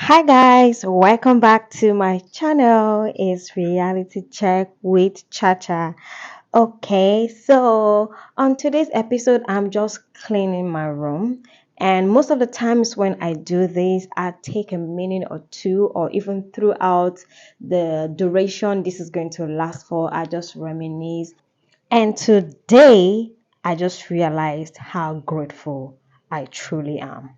Hi guys, welcome back to my channel. It's Reality Check with Chacha. Okay, so on today's episode, I'm just cleaning my room. And most of the times when I do this, I take a minute or two, or even throughout the duration this is going to last for, I just reminisce. And today, I just realized how grateful I truly am.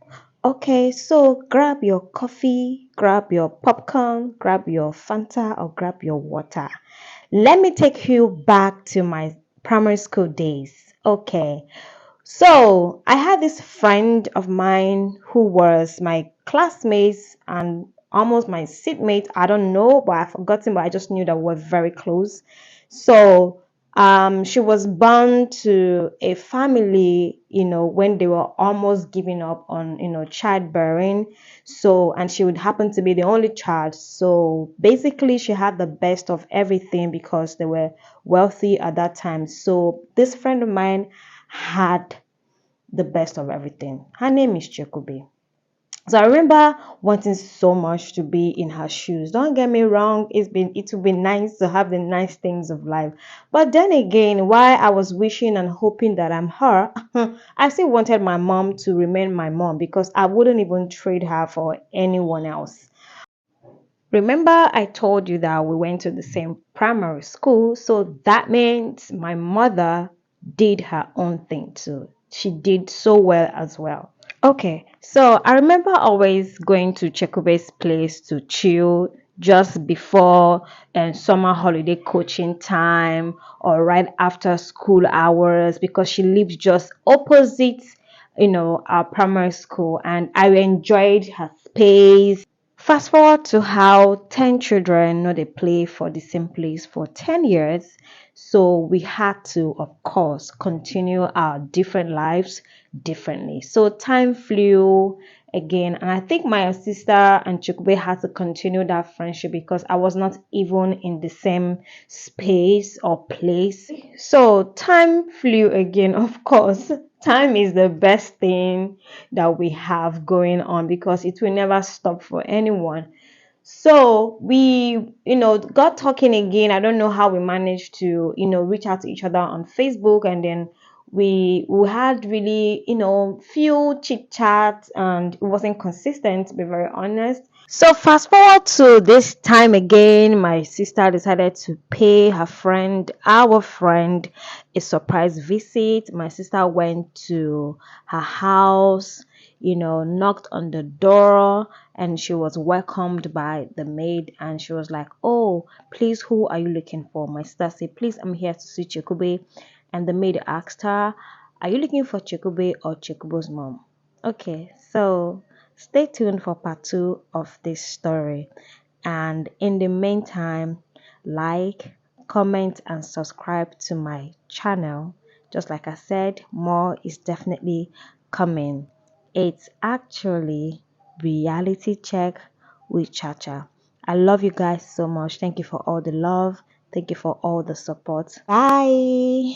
Okay, so grab your coffee, grab your popcorn, grab your Fanta, or grab your water. Let me take you back to my primary school days. Okay, so I had this friend of mine who was my classmate and almost my seatmate. I don't know, but I've forgotten, but I just knew that we were very close. So she was born to a family, when they were almost giving up on, childbearing. So, and she would happen to be the only child. So basically, she had the best of everything because they were wealthy at that time. So this friend of mine had the best of everything. Her name is Chekube. So I remember wanting so much to be in her shoes. Don't get me wrong, it would be nice to have the nice things of life. But then again, while I was wishing and hoping that I'm her, I still wanted my mom to remain my mom because I wouldn't even trade her for anyone else. Remember, I told you that we went to the same primary school, so that means my mother did her own thing too. She did so well as well. Okay, so I remember always going to Chekobe's place to chill just before summer holiday coaching time or right after school hours because she lives just opposite, our primary school, and I enjoyed her space. Fast forward to how 10 children know they play for the same place for 10 years. So we had to, of course, continue our different lives differently. So time flew again. And I think my sister and Chukwe had to continue that friendship because I was not even in the same space or place. So time flew again, of course. Time is the best thing that we have going on because it will never stop for anyone. So we, got talking again. I don't know how we managed to, reach out to each other on Facebook, and then we had really, few chit chats, and it wasn't consistent to be very honest. So fast forward to this time again, my sister decided to pay our friend, a surprise visit. My sister went to her house, knocked on the door, and she was welcomed by the maid. And she was like, "Oh, please, who are you looking for?" My sister said, "Please, I'm here to see Chikube." And the maid asked her, "Are you looking for Chikube or Chikube's mom?" Okay, so stay tuned for part two of this story. And in the meantime, like, comment, and subscribe to my channel. Just like I said, more is definitely coming. It's actually Reality Check with Chacha. I love you guys so much. Thank you for all the love. Thank you for all the support. Bye.